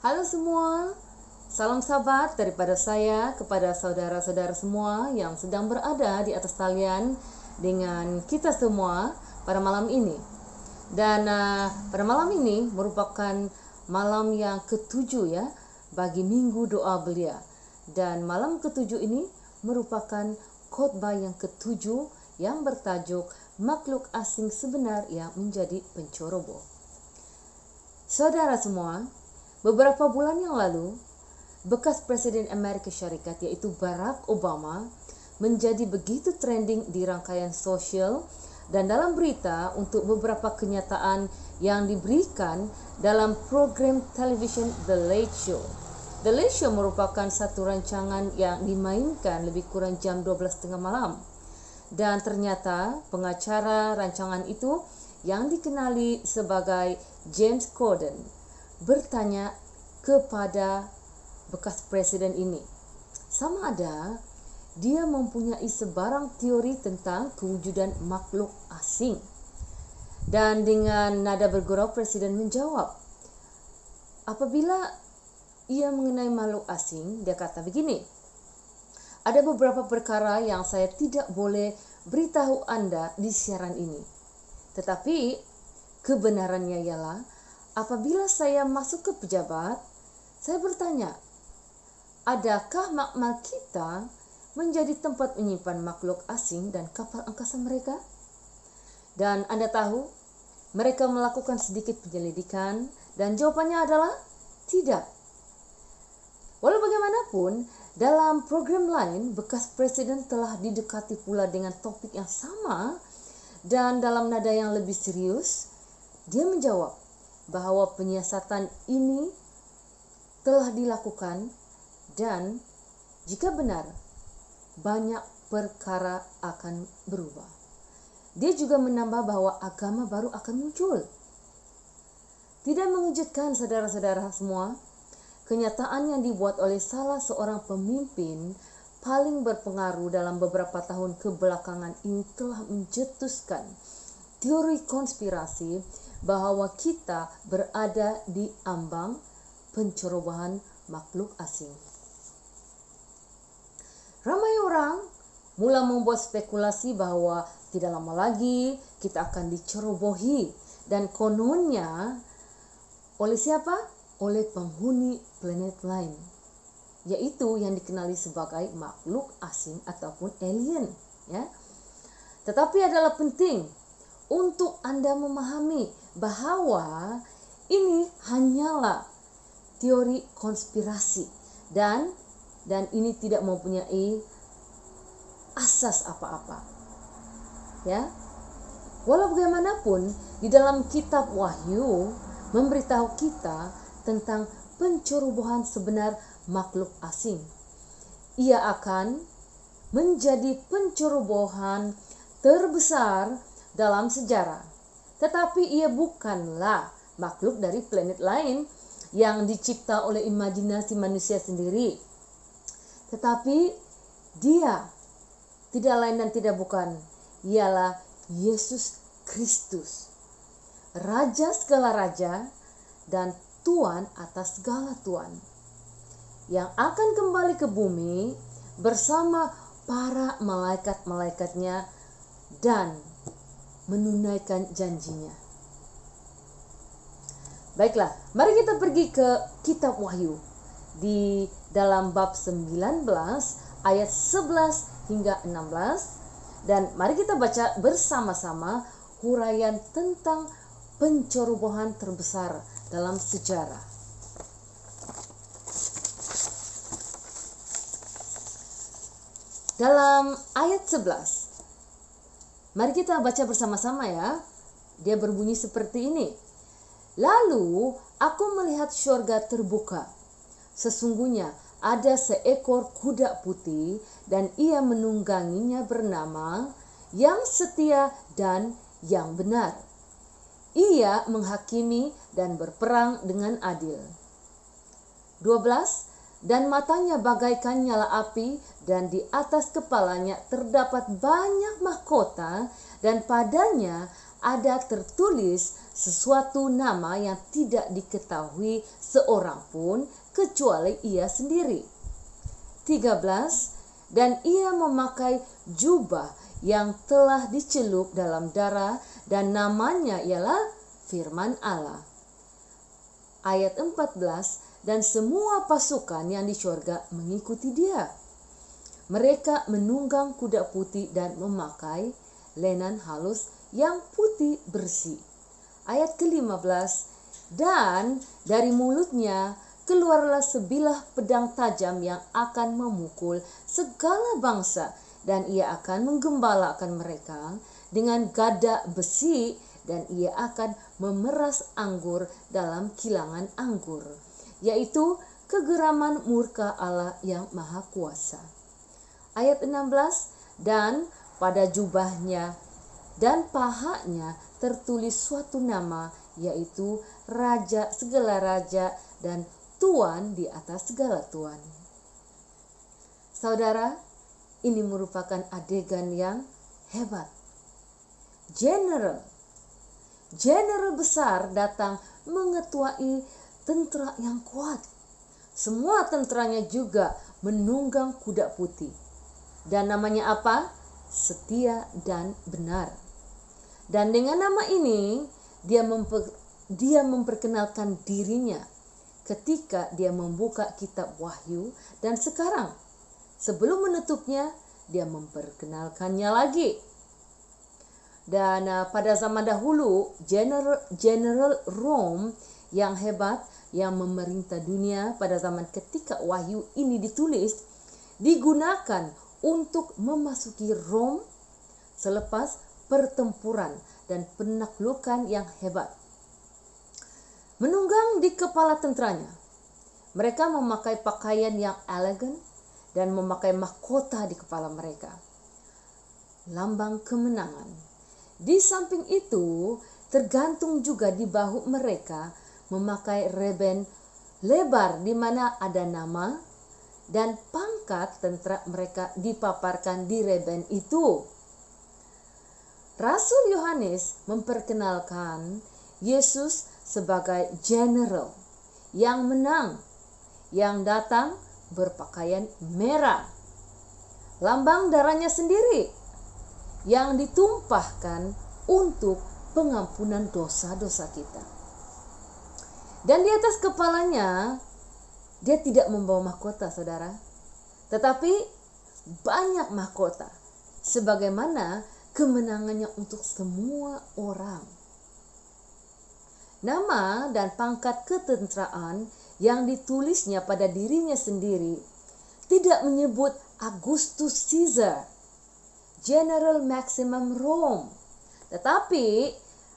Halo semua, salam sahabat daripada saya kepada saudara-saudara semua yang sedang berada di atas talian dengan kita semua pada malam ini. Dan pada malam ini merupakan malam yang ketujuh ya bagi Minggu Doa Belia. Dan malam ketujuh ini merupakan khotbah yang ketujuh yang bertajuk Makhluk Asing Sebenar yang Menjadi Penceroboh. Saudara semua, beberapa bulan yang lalu, bekas Presiden Amerika Syarikat yaitu Barack Obama menjadi begitu trending di rangkaian sosial dan dalam berita untuk beberapa kenyataan yang diberikan dalam program televisyen The Late Show. The Late Show merupakan satu rancangan yang dimainkan lebih kurang jam 12.30 malam. Dan ternyata pengacara rancangan itu yang dikenali sebagai James Corden bertanya kepada bekas presiden ini sama ada dia mempunyai sebarang teori tentang kewujudan makhluk asing. Dan dengan nada bergurau presiden menjawab, apabila ia mengenai makhluk asing, dia kata begini, ada beberapa perkara yang saya tidak boleh beritahu Anda di siaran ini, tetapi kebenarannya ialah apabila saya masuk ke pejabat, saya bertanya, adakah makmal kita menjadi tempat menyimpan makhluk asing dan kapal angkasa mereka? Dan Anda tahu, mereka melakukan sedikit penyelidikan dan jawabannya adalah tidak. Walau bagaimanapun, dalam program lain, bekas presiden telah didekati pula dengan topik yang sama dan dalam nada yang lebih serius, dia menjawab bahwa penyiasatan ini telah dilakukan dan jika benar, banyak perkara akan berubah. Dia juga menambah bahwa agama baru akan muncul. Tidak mengejutkan saudara-saudara semua, kenyataan yang dibuat oleh salah seorang pemimpin paling berpengaruh dalam beberapa tahun kebelakangan ini telah mencetuskan teori konspirasi bahwa kita berada di ambang pencerobohan makhluk asing. Ramai orang mula membuat spekulasi bahwa tidak lama lagi kita akan dicerobohi dan kononnya oleh siapa? Oleh penghuni planet lain, yaitu yang dikenali sebagai makhluk asing ataupun alien, ya. Tetapi adalah penting untuk Anda memahami bahwa ini hanyalah teori konspirasi dan ini tidak mempunyai asas apa-apa. Ya. Walau bagaimanapun di dalam kitab Wahyu memberitahu kita tentang pencerobohan sebenar makhluk asing. Ia akan menjadi pencerobohan terbesar dalam sejarah. Tetapi ia bukanlah makhluk dari planet lain yang dicipta oleh imajinasi manusia sendiri. Tetapi dia tidak lain dan tidak bukan, ialah Yesus Kristus, Raja segala raja dan Tuhan atas segala Tuhan, yang akan kembali ke bumi bersama para malaikat-malaikatnya dan menunaikan janjinya. Baiklah, mari kita pergi ke kitab Wahyu di dalam bab 19 ayat 11 hingga 16 dan mari kita baca bersama-sama huraian tentang pencerobohan terbesar dalam sejarah. Dalam ayat 11, mari kita baca bersama-sama ya. Dia berbunyi seperti ini. Lalu aku melihat syurga terbuka. Sesungguhnya ada seekor kuda putih dan ia menungganginya bernama Yang Setia dan Yang Benar. Ia menghakimi dan berperang dengan adil. 12. Dan matanya bagaikan nyala api dan di atas kepalanya terdapat banyak mahkota dan padanya ada tertulis sesuatu nama yang tidak diketahui seorang pun kecuali ia sendiri. 13. Dan ia memakai jubah yang telah dicelup dalam darah dan namanya ialah Firman Allah. Ayat 14. Dan semua pasukan yang di syurga mengikuti dia. Mereka menunggang kuda putih dan memakai lenan halus yang putih bersih. Ayat ke-15. Dan dari mulutnya keluarlah sebilah pedang tajam yang akan memukul segala bangsa, dan ia akan menggembalakan mereka dengan gada besi, dan ia akan memeras anggur dalam kilangan anggur, yaitu kegeraman murka Allah yang Maha Kuasa. Ayat 16. Dan pada jubahnya dan pahanya tertulis suatu nama, yaitu Raja segala raja dan Tuan di atas segala tuan. Saudara, ini merupakan adegan yang hebat. General besar datang mengetuai tentara yang kuat. Semua tentaranya juga menunggang kuda putih. Dan namanya apa? Setia dan benar. Dan dengan nama ini dia memperkenalkan dirinya ketika dia membuka kitab Wahyu, dan sekarang sebelum menutupnya dia memperkenalkannya lagi. Dan pada zaman dahulu General Rome yang hebat yang memerintah dunia pada zaman ketika Wahyu ini ditulis digunakan untuk memasuki Rome selepas pertempuran dan penaklukan yang hebat. Menunggang di kepala tentaranya, mereka memakai pakaian yang elegan dan memakai mahkota di kepala mereka, lambang kemenangan. Di samping itu, tergantung juga di bahu mereka memakai reben lebar di mana ada nama dan pangkat tentara mereka dipaparkan di reben itu. Rasul Yohanes memperkenalkan Yesus sebagai general yang menang, yang datang berpakaian merah, lambang darahnya sendiri yang ditumpahkan untuk pengampunan dosa-dosa kita. Dan di atas kepalanya dia tidak membawa mahkota, saudara, tetapi banyak mahkota sebagaimana kemenangannya untuk semua orang. Nama dan pangkat ketenteraan yang ditulisnya pada dirinya sendiri tidak menyebut Augustus Caesar, General Maximum Rome, tetapi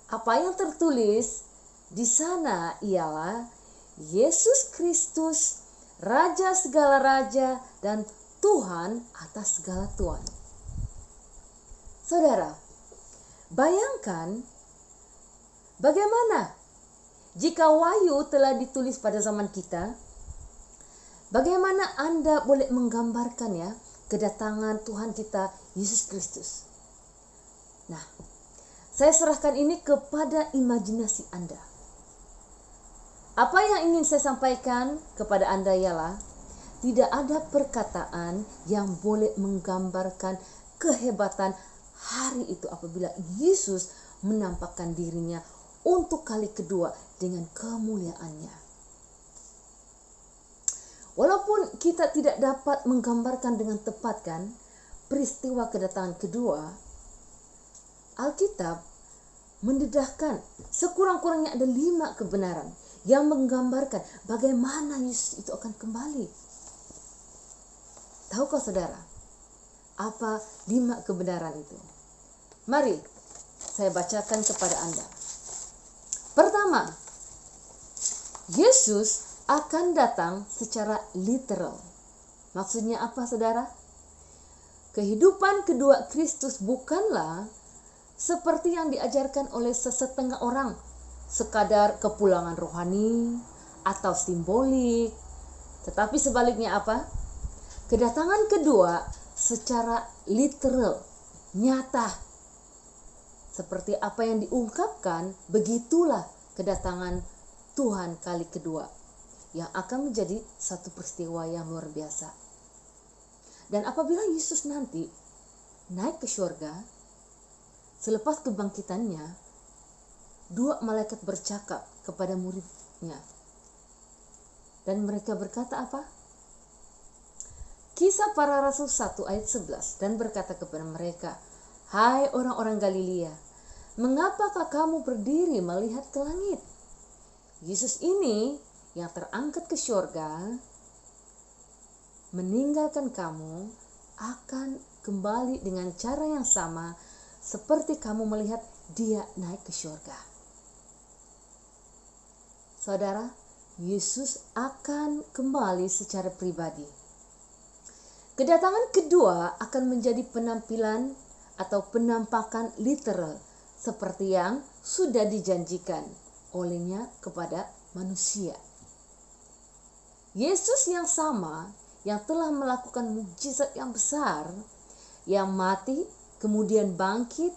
apa yang tertulis di sana ialah Yesus Kristus, Raja segala raja dan Tuhan atas segala tuan. Saudara, bayangkan bagaimana jika Wahyu telah ditulis pada zaman kita, bagaimana Anda boleh menggambarkan ya kedatangan Tuhan kita Yesus Kristus. Nah, saya serahkan ini kepada imajinasi Anda. Apa yang ingin saya sampaikan kepada Anda ialah tidak ada perkataan yang boleh menggambarkan kehebatan hari itu apabila Yesus menampakkan dirinya untuk kali kedua dengan kemuliaannya. Walaupun kita tidak dapat menggambarkan dengan tepat kan peristiwa kedatangan kedua, Alkitab mendedahkan sekurang-kurangnya ada 5 kebenaran yang menggambarkan bagaimana Yesus itu akan kembali. Tahukah saudara apa 5 kebenaran itu? Mari saya bacakan kepada Anda. Pertama, Yesus akan datang secara literal. Maksudnya apa, saudara? Kehidupan kedua Kristus bukanlah seperti yang diajarkan oleh sesetengah orang, sekadar kepulangan rohani atau simbolik. Tetapi sebaliknya apa? Kedatangan kedua secara literal, nyata. seperti apa yang diungkapkan, begitulah kedatangan Tuhan kali kedua, yang akan menjadi satu peristiwa yang luar biasa. Dan apabila Yesus nanti naik ke surga, selepas kebangkitannya, dua malaikat bercakap kepada muridnya. Dan mereka berkata apa? Kisah Para Rasul 1 ayat 11, dan berkata kepada mereka, "Hai orang-orang Galilea, mengapakah kamu berdiri melihat ke langit? Yesus ini yang terangkat ke surga, meninggalkan kamu, akan kembali dengan cara yang sama seperti kamu melihat dia naik ke surga." Saudara, Yesus akan kembali secara pribadi. Kedatangan kedua akan menjadi penampilan atau penampakan literal seperti yang sudah dijanjikan olehnya kepada manusia. Yesus yang sama, yang telah melakukan mukjizat yang besar, yang mati kemudian bangkit,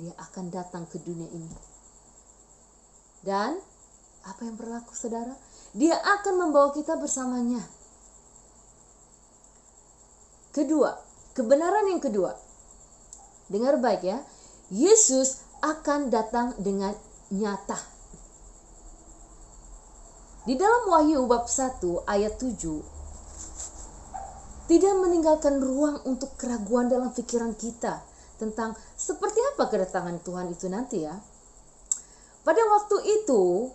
dia akan datang ke dunia ini. Dan apa yang berlaku, saudara? Dia akan membawa kita bersamanya. Kedua, kebenaran yang kedua. Dengar baik ya. Yesus akan datang dengan nyata. Di dalam Wahyu bab 1 ayat 7, tidak meninggalkan ruang untuk keraguan dalam pikiran kita tentang seperti apa kedatangan Tuhan itu nanti ya. Pada waktu itu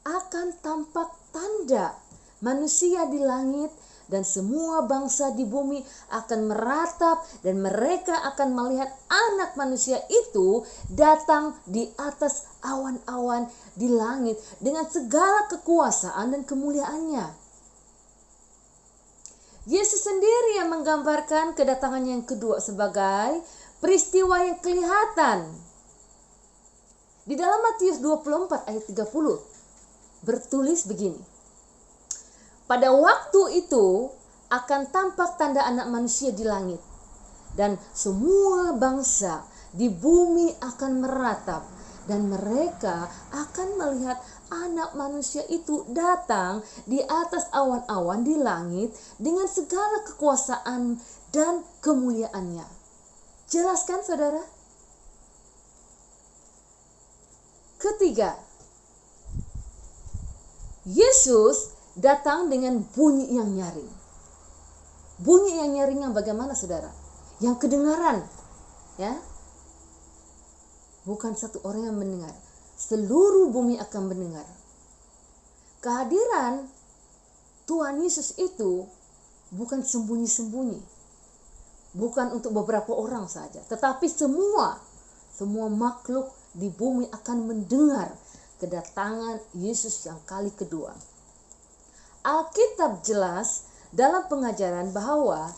akan tampak tanda manusia di langit, dan semua bangsa di bumi akan meratap, dan mereka akan melihat anak manusia itu datang di atas awan-awan di langit dengan segala kekuasaan dan kemuliaannya. Yesus sendiri yang menggambarkan kedatangannya yang kedua sebagai peristiwa yang kelihatan. Di dalam Matius 24 ayat 30 bertulis begini. Pada waktu itu akan tampak tanda anak manusia di langit, dan semua bangsa di bumi akan meratap, dan mereka akan melihat anak manusia itu datang di atas awan-awan di langit dengan segala kekuasaan dan kemuliaannya. Jelas kan, saudara? Ketiga, Yesus datang dengan bunyi yang nyaring. Bunyi yang nyaring yang bagaimana, saudara? Yang kedengaran, ya. Bukan satu orang yang mendengar, seluruh bumi akan mendengar. Kehadiran Tuhan Yesus itu bukan sembunyi-sembunyi, bukan untuk beberapa orang saja, tetapi semua makhluk di bumi akan mendengar kedatangan Yesus yang kali kedua. Alkitab jelas dalam pengajaran bahwa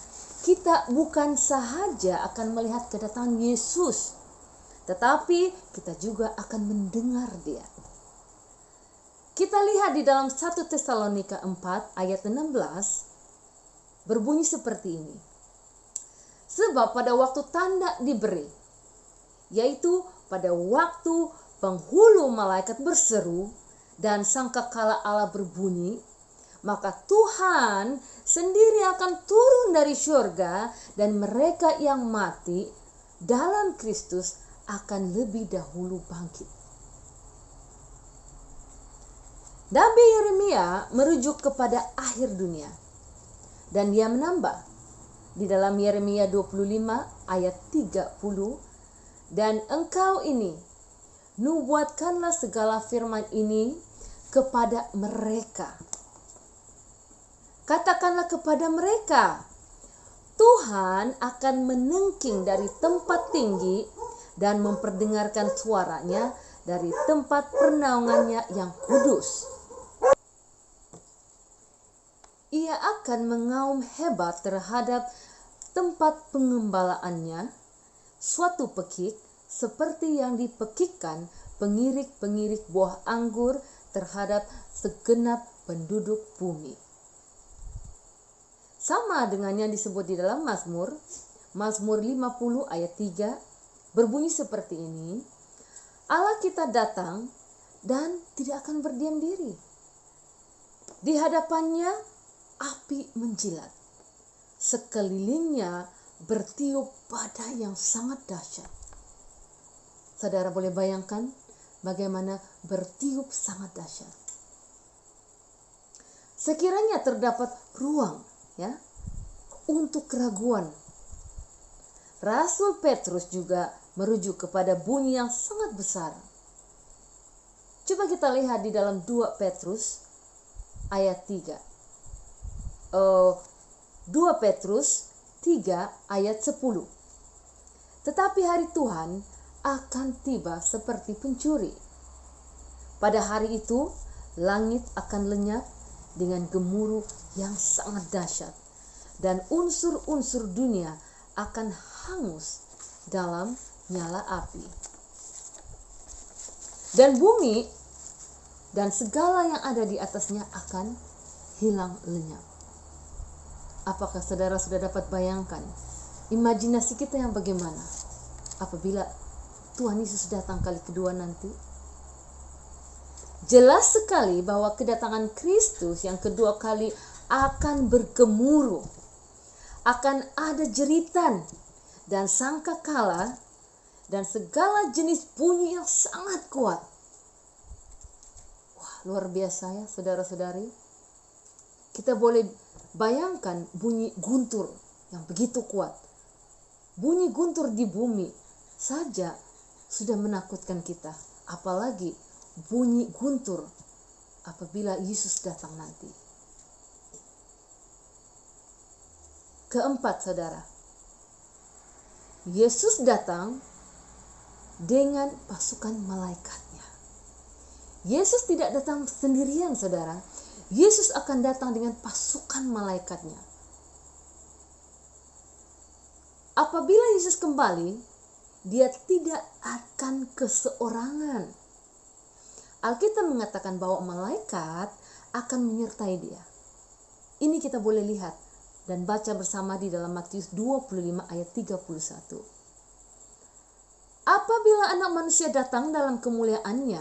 kita bukan sahaja akan melihat kedatangan Yesus, tetapi kita juga akan mendengar dia. Kita lihat di dalam 1 Tesalonika 4 ayat 16 berbunyi seperti ini. Sebab pada waktu tanda diberi, yaitu pada waktu penghulu malaikat berseru dan sangkakala Allah berbunyi, maka Tuhan sendiri akan turun dari surga, dan mereka yang mati dalam Kristus akan lebih dahulu bangkit. Nabi Yeremia merujuk kepada akhir dunia, dan dia menambah di dalam Yeremia 25 ayat 30, dan engkau ini nubuatkanlah segala firman ini kepada mereka. Katakanlah kepada mereka, Tuhan akan menengking dari tempat tinggi dan memperdengarkan suaranya dari tempat pernaungannya yang kudus. Ia akan mengaum hebat terhadap tempat pengembalaannya, suatu pekik seperti yang dipekikkan pengirik-pengirik buah anggur terhadap segenap penduduk bumi. Sama dengan yang disebut di dalam Mazmur Mazmur 50 ayat 3 berbunyi seperti ini. Allah kita datang dan tidak akan berdiam diri. Di hadapannya api menjilat. Sekelilingnya bertiup badai yang sangat dahsyat. Saudara boleh bayangkan bagaimana bertiup sangat dahsyat. Sekiranya terdapat ruang untuk keraguan, Rasul Petrus juga merujuk kepada bunyi yang sangat besar. Coba kita lihat di dalam 2 Petrus ayat 3. 2 Petrus 3 ayat 10. Tetapi hari Tuhan akan tiba seperti pencuri. Pada hari itu langit akan lenyap dengan gemuruh yang sangat dahsyat, dan unsur-unsur dunia akan hangus dalam nyala api. Dan bumi dan segala yang ada di atasnya akan hilang lenyap. Apakah saudara sudah dapat bayangkan imajinasi kita yang bagaimana apabila Tuhan Yesus datang kali kedua nanti? Jelas sekali bahwa kedatangan Kristus yang kedua kali akan bergemuruh. Akan ada jeritan dan sangkakala dan segala jenis bunyi yang sangat kuat. Wah, luar biasa ya saudara-saudari. Kita boleh bayangkan bunyi guntur yang begitu kuat. Bunyi guntur di bumi saja sudah menakutkan kita. Apalagi bunyi guntur apabila Yesus datang nanti. Keempat, saudara, Yesus datang dengan pasukan malaikatnya. Yesus tidak datang sendirian, saudara. Yesus akan datang dengan pasukan malaikatnya. Apabila Yesus kembali, dia tidak akan keseorangan. Alkitab mengatakan bahwa malaikat akan menyertai dia. Ini kita boleh lihat dan baca bersama di dalam Matius 25 ayat 31. Apabila Anak Manusia datang dalam kemuliaannya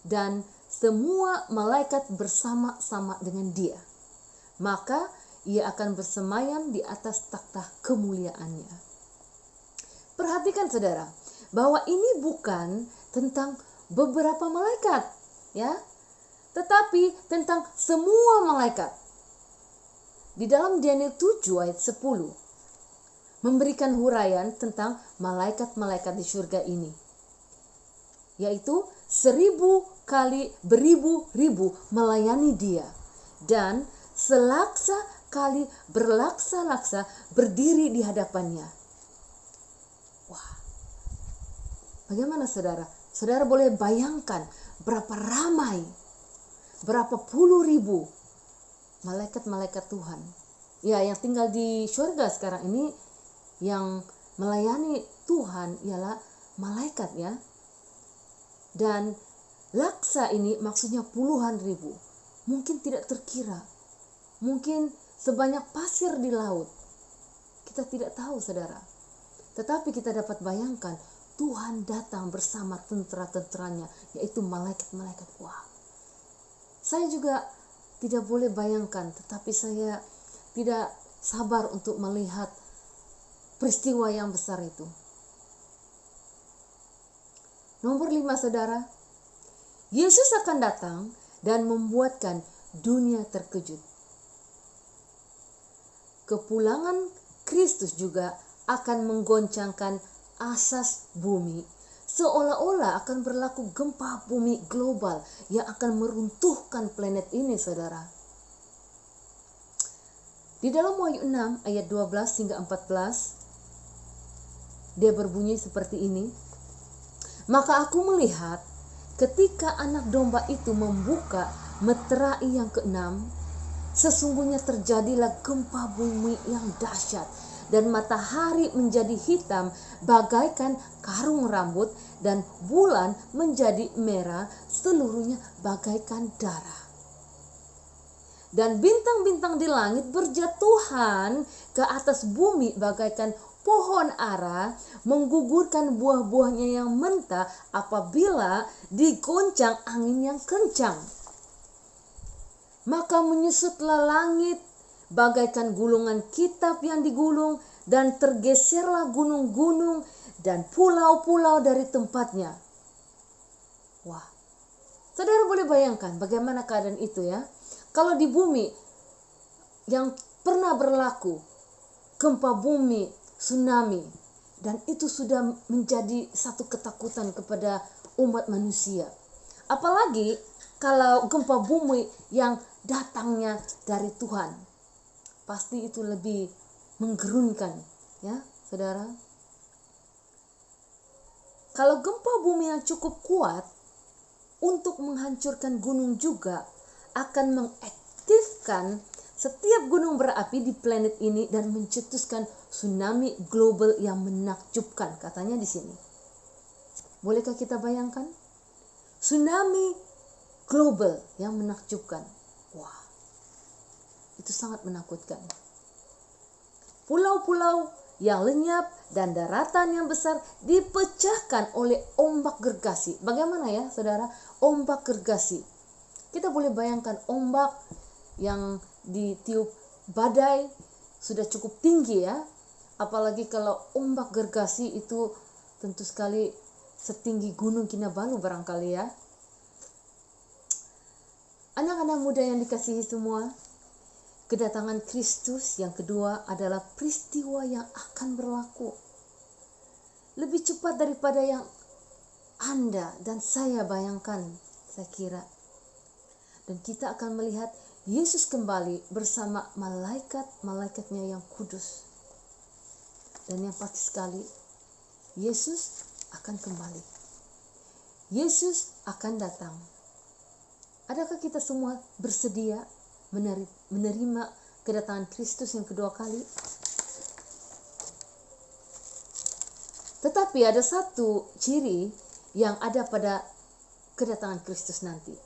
dan semua malaikat bersama-sama dengan dia, maka ia akan bersemayam di atas takhta kemuliaannya. Perhatikan saudara, bahwa ini bukan tentang beberapa malaikat, tetapi tentang semua malaikat. Di dalam Daniel 7 ayat 10 memberikan huraian tentang malaikat-malaikat di surga ini, yaitu 1000 kali beribu-ribu melayani dia, dan selaksa kali berlaksa-laksa berdiri di hadapannya. Wah, bagaimana saudara? Saudara boleh bayangkan berapa ramai, berapa puluh ribu malaikat-malaikat Tuhan yang tinggal di surga sekarang ini, yang melayani Tuhan ialah malaikat dan laksa ini maksudnya puluhan ribu, mungkin tidak terkira, mungkin sebanyak pasir di laut, kita tidak tahu saudara, tetapi kita dapat bayangkan Tuhan datang bersama tentara-tentaranya, yaitu malaikat-malaikat. Wah, saya juga tidak boleh bayangkan, tetapi saya tidak sabar untuk melihat peristiwa yang besar itu. Nomor 5 saudara, Yesus akan datang dan membuatkan dunia terkejut. Kepulangan Kristus juga akan menggoncangkan asas bumi, seolah-olah akan berlaku gempa bumi global yang akan meruntuhkan planet ini, saudara. Di dalam Wahyu 6 ayat 12 hingga 14, dia berbunyi seperti ini. Maka aku melihat ketika anak domba itu membuka meterai yang ke-6, sesungguhnya terjadilah gempa bumi yang dahsyat, dan matahari menjadi hitam bagaikan karung rambut, dan bulan menjadi merah seluruhnya bagaikan darah. dan bintang-bintang di langit berjatuhan ke atas bumi bagaikan pohon ara, menggugurkan buah-buahnya yang mentah apabila digoncang angin yang kencang. Maka menyusutlah langit bagaikan gulungan kitab yang digulung, dan tergeserlah gunung-gunung dan pulau-pulau dari tempatnya. Wah, saudara boleh bayangkan bagaimana keadaan itu ya. Kalau di bumi yang pernah berlaku gempa bumi, tsunami, dan itu sudah menjadi satu ketakutan kepada umat manusia. Apalagi kalau gempa bumi yang datangnya dari Tuhan, pasti itu lebih menggerunkan, ya saudara. Kalau gempa bumi yang cukup kuat untuk menghancurkan gunung juga akan mengaktifkan setiap gunung berapi di planet ini dan mencetuskan tsunami global yang menakjubkan, katanya di sini. Bolehkah kita bayangkan? Tsunami global yang menakjubkan. Wah, itu sangat menakutkan. Pulau-pulau yang lenyap dan daratan yang besar dipecahkan oleh ombak gergasi. Bagaimana ya saudara? Ombak gergasi. Kita boleh bayangkan ombak yang ditiup badai sudah cukup tinggi ya. Apalagi kalau ombak gergasi itu tentu sekali setinggi Gunung Kinabalu barangkali ya. Anak-anak muda yang dikasihi semua, kedatangan Kristus yang kedua adalah peristiwa yang akan berlaku lebih cepat daripada yang Anda dan saya bayangkan, saya kira. Dan kita akan melihat Yesus kembali bersama malaikat-malaikatnya yang kudus. Dan yang pasti sekali, Yesus akan kembali. Yesus akan datang. Adakah kita semua bersedia menerima kedatangan Kristus yang kedua kali? Tetapi ada satu ciri yang ada pada kedatangan Kristus nanti.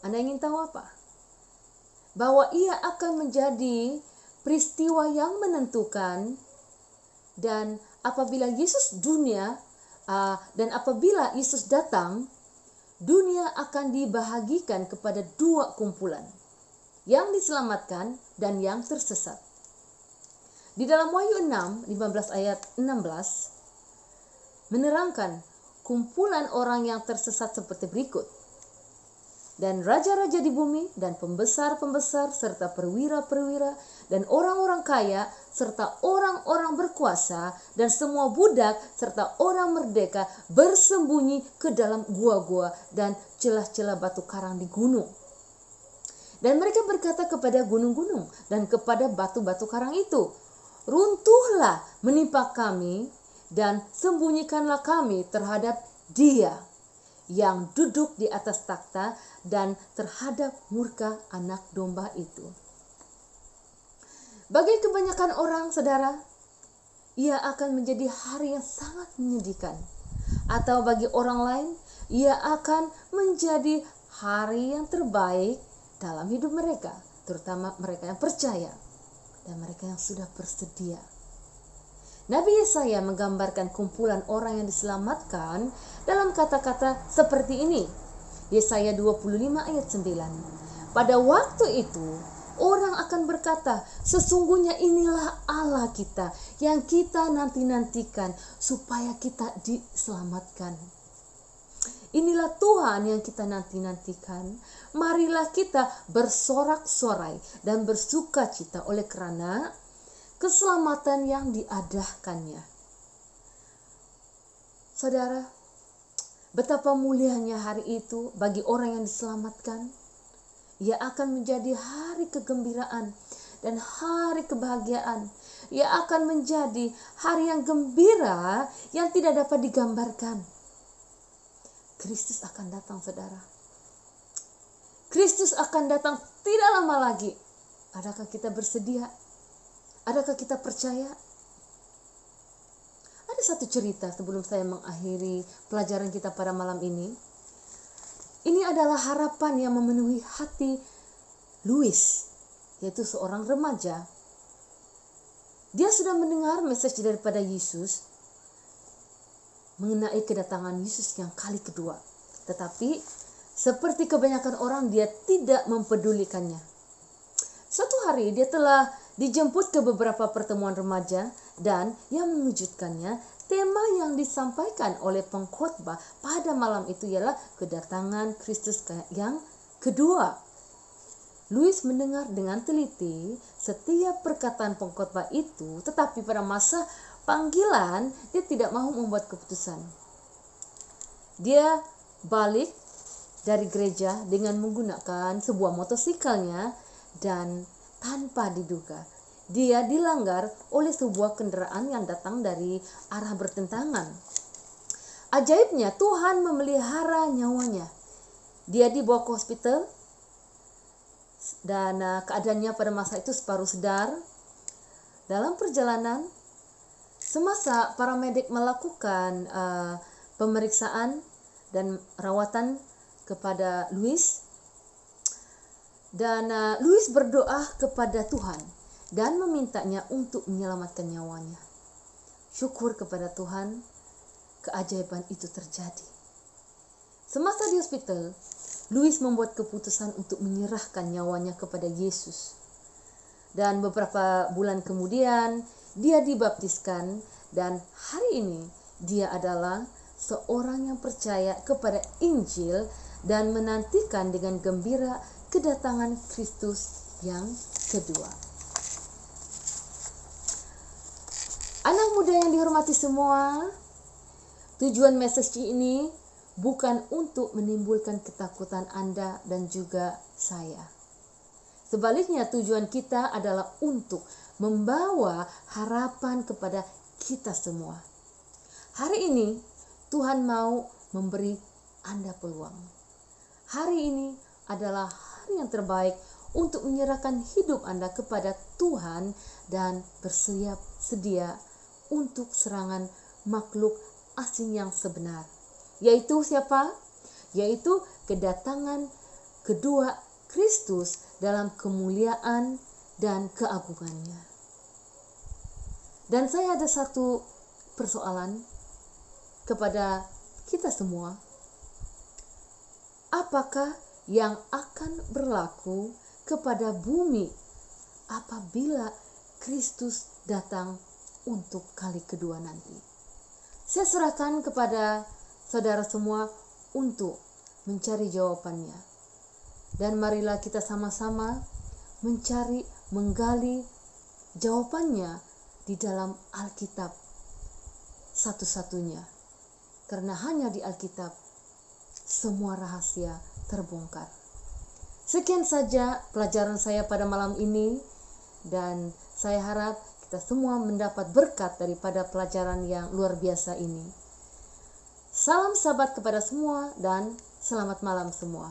Anda ingin tahu apa? Bahwa ia akan menjadi peristiwa yang menentukan, dan apabila Yesus datang, dunia akan dibahagikan kepada dua kumpulan, yang diselamatkan dan yang tersesat. Di dalam Wahyu 6, 15 ayat 16, menerangkan kumpulan orang yang tersesat seperti berikut. Dan raja-raja di bumi, dan pembesar-pembesar, serta perwira-perwira, dan orang-orang kaya, serta orang-orang berkuasa, dan semua budak, serta orang merdeka, bersembunyi ke dalam gua-gua dan celah-celah batu karang di gunung. Dan mereka berkata kepada gunung-gunung dan kepada batu-batu karang itu, runtuhlah menimpa kami, dan sembunyikanlah kami terhadap Dia yang duduk di atas takhta dan terhadap murka anak domba itu. Bagi kebanyakan orang, saudara, ia akan menjadi hari yang sangat menyedihkan. Atau bagi orang lain, ia akan menjadi hari yang terbaik dalam hidup mereka, terutama mereka yang percaya dan mereka yang sudah bersedia. Nabi Yesaya menggambarkan kumpulan orang yang diselamatkan dalam kata-kata seperti ini. Yesaya 25 ayat 9. Pada waktu itu, orang akan berkata, sesungguhnya inilah Allah kita yang kita nanti-nantikan supaya kita diselamatkan. Inilah Tuhan yang kita nanti-nantikan. Marilah kita bersorak-sorai dan bersuka cita oleh karena keselamatan yang diadakannya. Saudara, betapa mulianya hari itu bagi orang yang diselamatkan. Ia akan menjadi hari kegembiraan dan hari kebahagiaan. Ia akan menjadi hari yang gembira yang tidak dapat digambarkan. Kristus akan datang, saudara. Kristus akan datang tidak lama lagi. Adakah kita bersedia? Adakah kita percaya? Ada satu cerita sebelum saya mengakhiri pelajaran kita pada malam ini. Ini adalah harapan yang memenuhi hati Louis, yaitu seorang remaja. Dia sudah mendengar message daripada Yesus mengenai kedatangan Yesus yang kali kedua. Tetapi seperti kebanyakan orang, dia tidak mempedulikannya. Suatu hari dia telah dijemput ke beberapa pertemuan remaja, dan yang mengejutkannya, tema yang disampaikan oleh pengkhotbah pada malam itu ialah kedatangan Kristus yang kedua. Louis mendengar dengan teliti setiap perkataan pengkhotbah itu, tetapi pada masa panggilan dia tidak mahu membuat keputusan. Dia balik dari gereja dengan menggunakan sebuah motorsikalnya, dan tanpa diduga dia dilanggar oleh sebuah kendaraan yang datang dari arah bertentangan. Ajaibnya, Tuhan memelihara nyawanya. Dia dibawa ke hospital, dan keadaannya pada masa itu separuh sedar. Dalam perjalanan, semasa paramedik melakukan pemeriksaan dan rawatan kepada Louis, dan Louis berdoa kepada Tuhan dan memintanya untuk menyelamatkan nyawanya. Syukur kepada Tuhan, keajaiban itu terjadi. Semasa di hospital, Louis membuat keputusan untuk menyerahkan nyawanya kepada Yesus. Dan beberapa bulan kemudian, dia dibaptiskan, dan hari ini dia adalah seorang yang percaya kepada Injil dan menantikan dengan gembira kedatangan Kristus yang kedua. Anak muda yang dihormati semua, tujuan message ini bukan untuk menimbulkan ketakutan Anda dan juga saya. Sebaliknya, tujuan kita adalah untuk membawa harapan kepada kita semua. Hari ini Tuhan mau memberi Anda peluang. Hari ini adalah hari yang terbaik untuk menyerahkan hidup Anda kepada Tuhan dan bersiap sedia untuk serangan makhluk asing yang sebenar. Yaitu siapa? Yaitu kedatangan kedua Kristus dalam kemuliaan dan keagungannya. Dan saya ada satu persoalan kepada kita semua. Apakah yang akan berlaku kepada bumi apabila Kristus datang untuk kali kedua nanti? Saya serahkan kepada saudara semua untuk mencari jawabannya. Dan marilah kita sama-sama mencari, menggali jawabannya di dalam Alkitab satu-satunya. Karena hanya di Alkitab semua rahasia terbongkar. Sekian saja pelajaran saya pada malam ini, dan saya harap kita semua mendapat berkat daripada pelajaran yang luar biasa ini. Salam sahabat kepada semua dan selamat malam semua.